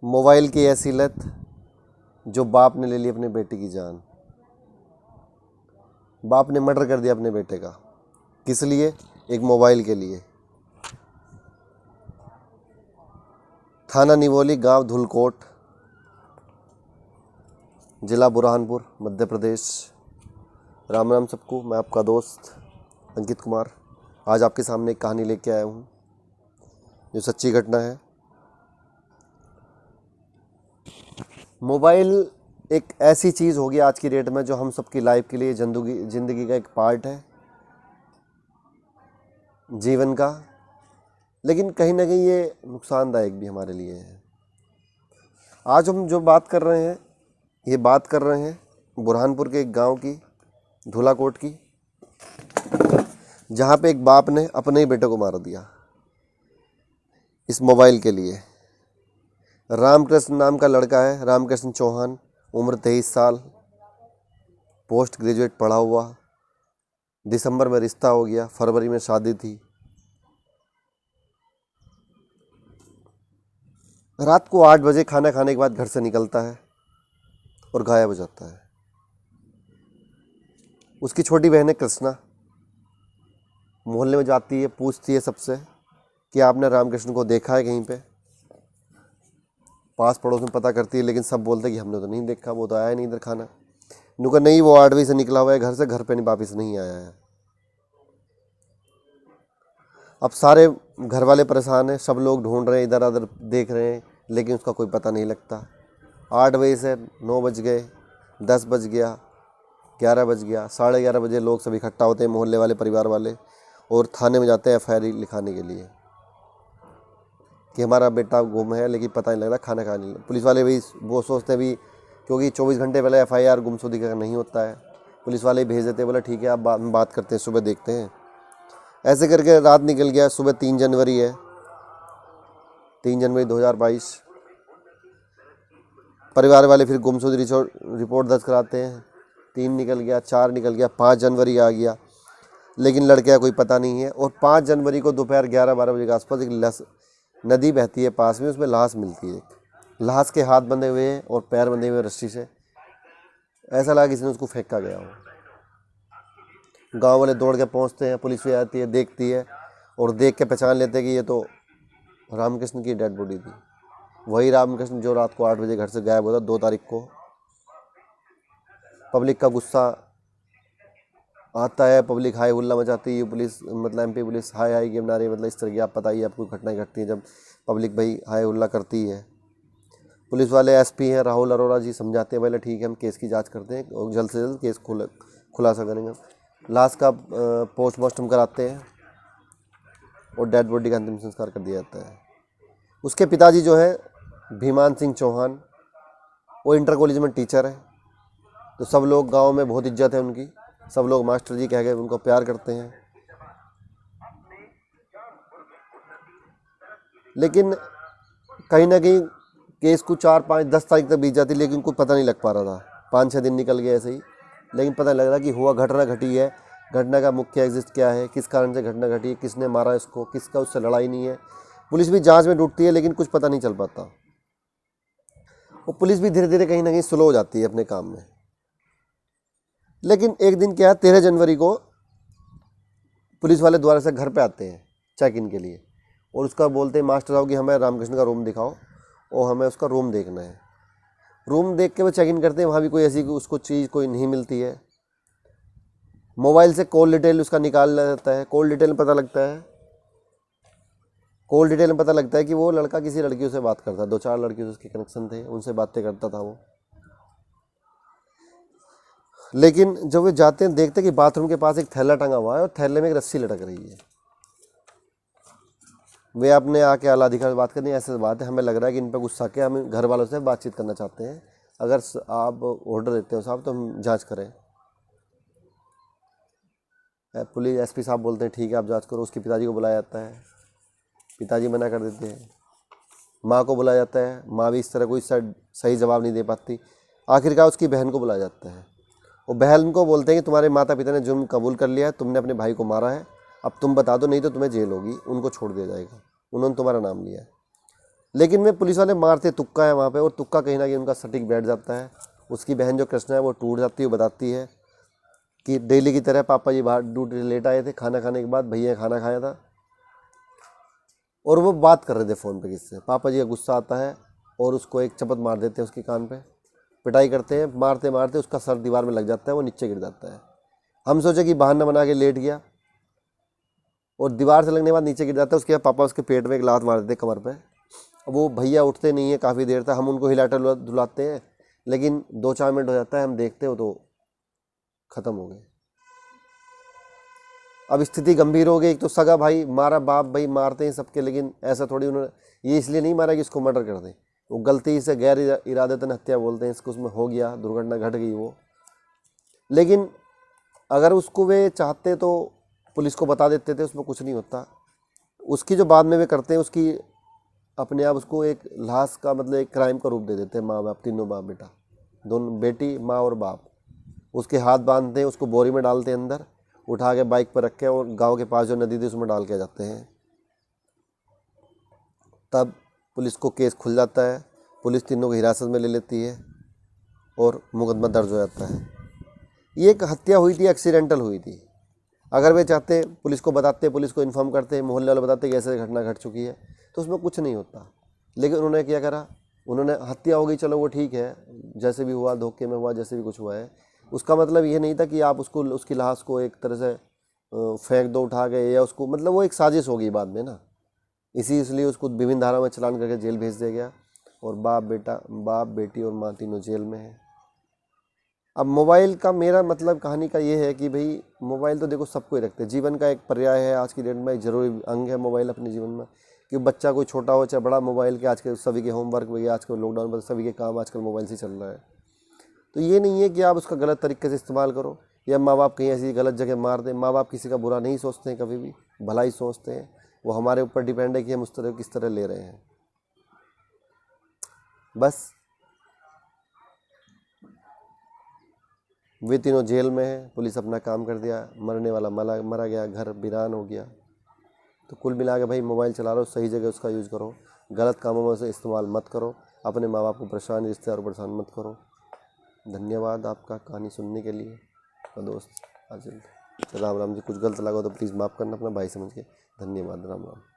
Mobile की ऐसी लत जो बाप ने ले ली अपने बेटे की जान। बाप ने मर्डर कर दिया अपने बेटे का। किस लिए? एक मोबाइल के लिए। थाना निवोली, गांव धुलकोट, जिला बुरहानपुर, मध्य प्रदेश। राम राम सबको। मैं आपका दोस्त अंकित कुमार आज आपके सामने एक कहानी लेके आया हूँ जो सच्ची घटना है। मोबाइल एक ऐसी चीज़ होगी आज की डेट में जो हम सबकी लाइफ के लिए ज़िंदगी का एक पार्ट है, जीवन का। लेकिन कहीं ना कहीं ये नुकसानदायक भी हमारे लिए है। आज हम जो बात कर रहे हैं, ये बात कर रहे हैं बुरहानपुर के एक गांव की, धुलाकोट की, जहाँ पे एक बाप ने अपने ही बेटे को मार दिया इस मोबाइल के लिए। रामकृष्ण नाम का लड़का है, रामकृष्ण चौहान, उम्र 23 साल, पोस्ट ग्रेजुएट पढ़ा हुआ। दिसंबर में रिश्ता हो गया, फरवरी में शादी थी। रात को 8 बजे खाना खाने के बाद घर से निकलता है और गायब हो जाता है। उसकी छोटी बहन है कृष्णा, मोहल्ले में जाती है, पूछती है सबसे कि आपने रामकृष्ण को देखा है कहीं पे। पास पड़ोस में पता करती है, लेकिन सब बोलते हैं कि हमने तो नहीं देखा, वो तो आया नहीं इधर खाना। नुका नहीं, वो 8 बजे से निकला हुआ है घर से, घर पे नहीं, वापिस नहीं आया है। अब सारे घर वाले परेशान हैं, सब लोग ढूंढ रहे हैं, इधर उधर देख रहे हैं, लेकिन उसका कोई पता नहीं लगता। 8 बजे से 9 बज गए, 10 बज गया, 11 बज गया, 11:30 बजे लोग सब इकट्ठा होते हैं, मोहल्ले वाले, परिवार वाले, और थाने में जाते हैं FIR लिखाने के लिए कि हमारा बेटा गुम है, लेकिन पता नहीं लग रहा, खाना खा नहीं। पुलिस वाले भी वो सोचते भी, क्योंकि 24 घंटे पहले FIR गुमशुदगी का नहीं होता है, पुलिस वाले भेज देते, बोला ठीक है आप बात करते हैं, सुबह देखते हैं। ऐसे करके रात निकल गया। सुबह 3 जनवरी है, 3 जनवरी 2022। परिवार वाले फिर गुमशुदगी रिपोर्ट दर्ज कराते हैं। 3 निकल गया, 4 निकल गया, 5 जनवरी आ गया, लेकिन लड़के का कोई पता नहीं है। और 5 जनवरी को दोपहर 11-12 बजे के आसपास एक नदी बहती है पास में, उसमें लाश मिलती है। लाश के हाथ बंधे हुए हैं और पैर बंधे हुए रस्सी से। ऐसा लगा किसी ने उसको फेंका गया हो। गांव वाले दौड़ के पहुंचते हैं, पुलिस भी आती है, देखती है, और देख के पहचान लेते हैं कि ये तो रामकृष्ण की डेड बॉडी थी। वही रामकृष्ण जो रात को 8 बजे घर से गायब होता 2 तारीख को। पब्लिक का गुस्सा आता है, पब्लिक हाय हुल्ला मचाती है। पुलिस मतलब MP पुलिस हाय हाय के नारे, मतलब इस तरह की आप पता ही आपको घटनाएं घटती हैं जब पब्लिक भाई हाय हुल्ला करती है। पुलिस वाले SP हैं राहुल अरोड़ा जी, समझाते हैं, पहले ठीक है हम केस की जांच करते हैं और जल्द से जल्द केस खुलासा करेंगे। लाश का पोस्टमार्टम कराते हैं और डेड बॉडी का अंतिम संस्कार कर दिया जाता है। उसके पिताजी जो है भीमान सिंह चौहान, वो इंटर कॉलेज में टीचर है, तो सब लोग गांव में बहुत इज्जत है उनकी, सब लोग मास्टर जी कह के उनको प्यार करते हैं। लेकिन कहीं ना कहीं केस को 4, 5, 10 तारीख तक बीत जाती, लेकिन कुछ पता नहीं लग पा रहा था। 5-6 दिन निकल गए ऐसे ही, लेकिन पता नहीं लग रहा कि हुआ घटना घटी है, घटना का मुख्य एग्जिस्ट क्या है, किस कारण से घटना घटी है, किसने मारा इसको, किसका उससे लड़ाई नहीं है। पुलिस भी जांच में डूबती है, लेकिन कुछ पता नहीं चल पाता। और पुलिस भी धीरे धीरे कहीं ना कहीं स्लो हो जाती है अपने काम में। लेकिन एक दिन क्या है, 13 जनवरी को पुलिस वाले दोबारा से घर पे आते हैं चेक इन के लिए, और उसका बोलते हैं मास्टर साहब कि हमें रामकृष्ण का रूम दिखाओ और हमें उसका रूम देखना है। रूम देख के वो चेक इन करते हैं, वहाँ भी कोई ऐसी उसको चीज़ कोई नहीं मिलती है। मोबाइल से कॉल डिटेल उसका निकाल जाता है। कॉल डिटेल में पता लगता है कि वो लड़का किसी लड़कियों से बात करता है, 2-4 लड़कियों से उसके कनेक्शन थे, उनसे बातें करता था वो। लेकिन जब वे जाते हैं, देखते हैं कि बाथरूम के पास एक थैला टंगा हुआ है और थैले में एक रस्सी लटक रही है। वे अपने आके आला अधिकारी से बात करनी, ऐसे बात है, हमें लग रहा है कि इन पर गुस्सा के हम घर वालों से बातचीत करना चाहते हैं, अगर आप ऑर्डर देते हो साहब तो हम जांच करें। पुलिस SP साहब बोलते हैं ठीक है आप जांच करो। उसके पिताजी को बुलाया जाता है, पिताजी मना कर देते हैं। माँ को बुलाया जाता है, माँ भी इस तरह कोई सही जवाब नहीं दे पाती। आखिरकार उसकी बहन को बुलाया जाता है, और बहन को बोलते हैं कि तुम्हारे माता पिता ने जुर्म कबूल कर लिया है, तुमने अपने भाई को मारा है, अब तुम बता दो, नहीं तो तुम्हें जेल होगी, उनको छोड़ दिया जाएगा, उन्होंने तुम्हारा नाम लिया है। लेकिन वे पुलिस वाले मारते तुक्का है वहाँ पे, और तुक्का कहीं ना कहीं उनका सटीक बैठ जाता है। उसकी बहन जो कृष्णा है वो टूट जाती है, वो बताती है कि डेली की तरह पापा जी बाहर ड्यूटी से लेट आए थे, खाना खाने के बाद भैया खाना खाया था और वो बात कर रहे थे फ़ोन पे किससे। पापा जी का गुस्सा आता है और उसको एक चपत मार देते हैं उसके कान पे, पिटाई करते हैं, मारते मारते उसका सर दीवार में लग जाता है, वो नीचे गिर जाता है। हम सोचे कि बहाना बना के लेट गया, और दीवार से लगने के बाद नीचे गिर जाता है। उसके बाद पापा उसके पेट में एक लात मार देते कमर पे। वो भैया उठते नहीं है काफ़ी देर तक, हम उनको हिलाते धुलाते हैं, लेकिन 2-4 मिनट हो जाता है, हम देखते हो तो ख़त्म हो गए। अब स्थिति गंभीर हो गई। एक तो सगा भाई मारा, बाप भाई मारते हैं सबके, लेकिन ऐसा थोड़ी उन्होंने ये इसलिए नहीं मारा कि इसको मर्डर कर दें, वो गलती से गैर इरादतन हत्या बोलते हैं इसको, उसमें हो गया, दुर्घटना घट गई वो। लेकिन अगर उसको वे चाहते तो पुलिस को बता देते थे, उसमें कुछ नहीं होता। उसकी जो बाद में वे करते हैं, उसकी अपने आप उसको एक लाश का मतलब एक क्राइम का रूप दे देते हैं। माँ बाप, तीनों बाप बेटा, दोनों बेटी, माँ और बाप, उसके हाथ बांधते हैं, उसको बोरी में डालते हैं, अंदर उठा के बाइक पर रख के, और गांव के पास जो नदी थी उसमें डाल के जाते हैं। तब पुलिस को केस खुल जाता है, पुलिस तीनों को हिरासत में ले लेती है और मुकदमा दर्ज हो जाता है। ये एक हत्या हुई थी, एक्सीडेंटल हुई थी। अगर वे चाहते पुलिस को बताते, पुलिस को इन्फॉर्म करते, मोहल्ले वाले बताते कि ऐसे घटना घट चुकी है, तो उसमें कुछ नहीं होता। लेकिन उन्होंने क्या करा, उन्होंने हत्या हो गई, चलो वो ठीक है, जैसे भी हुआ, धोखे में हुआ, जैसे भी कुछ हुआ है, उसका मतलब ये नहीं था कि आप उसको, उसकी लाश को एक तरह से फेंक दो उठा गए, या उसको, मतलब वो एक साजिश हो गई बाद में ना, इसलिए उसको विभिन्न धाराओं में चालान करके जेल भेज दिया गया, और बाप बेटी और माँ तीनों जेल में है। अब मोबाइल का मेरा मतलब कहानी का ये है कि भाई मोबाइल तो देखो सबको ही रखते हैं, जीवन का एक पर्याय है, आज की डेट में एक जरूरी अंग है मोबाइल अपने जीवन में। कि बच्चा कोई छोटा हो चाहे बड़ा, मोबाइल के आजकल सभी के होमवर्क वगैरह, आजकल लॉकडाउन पर सभी के काम आजकल मोबाइल से चल रहा है। तो ये नहीं है कि आप उसका गलत तरीके से इस्तेमाल करो, या माँ बाप कहीं ऐसी गलत जगह मार दें। माँ बाप किसी का बुरा नहीं सोचते हैं, कभी भी भला ही सोचते हैं। वो हमारे ऊपर डिपेंड है कि हम उस तरह किस तरह ले रहे हैं। बस वे तीनों जेल में है, पुलिस अपना काम कर दिया, मरने वाला मरा गया, घर वीरान हो गया। तो कुल मिला के भाई मोबाइल चला रहे हो, सही जगह उसका यूज़ करो, गलत कामों में से इस्तेमाल मत करो, अपने माँ बाप को परेशान, रिश्तेदार को परेशान मत करो। धन्यवाद आपका कहानी सुनने के लिए। तो दोस्त आजिल राम राम जी, कुछ गलत लगा तो प्लीज़ माफ़ करना, अपना भाई समझ के। धन्यवाद, राम राम।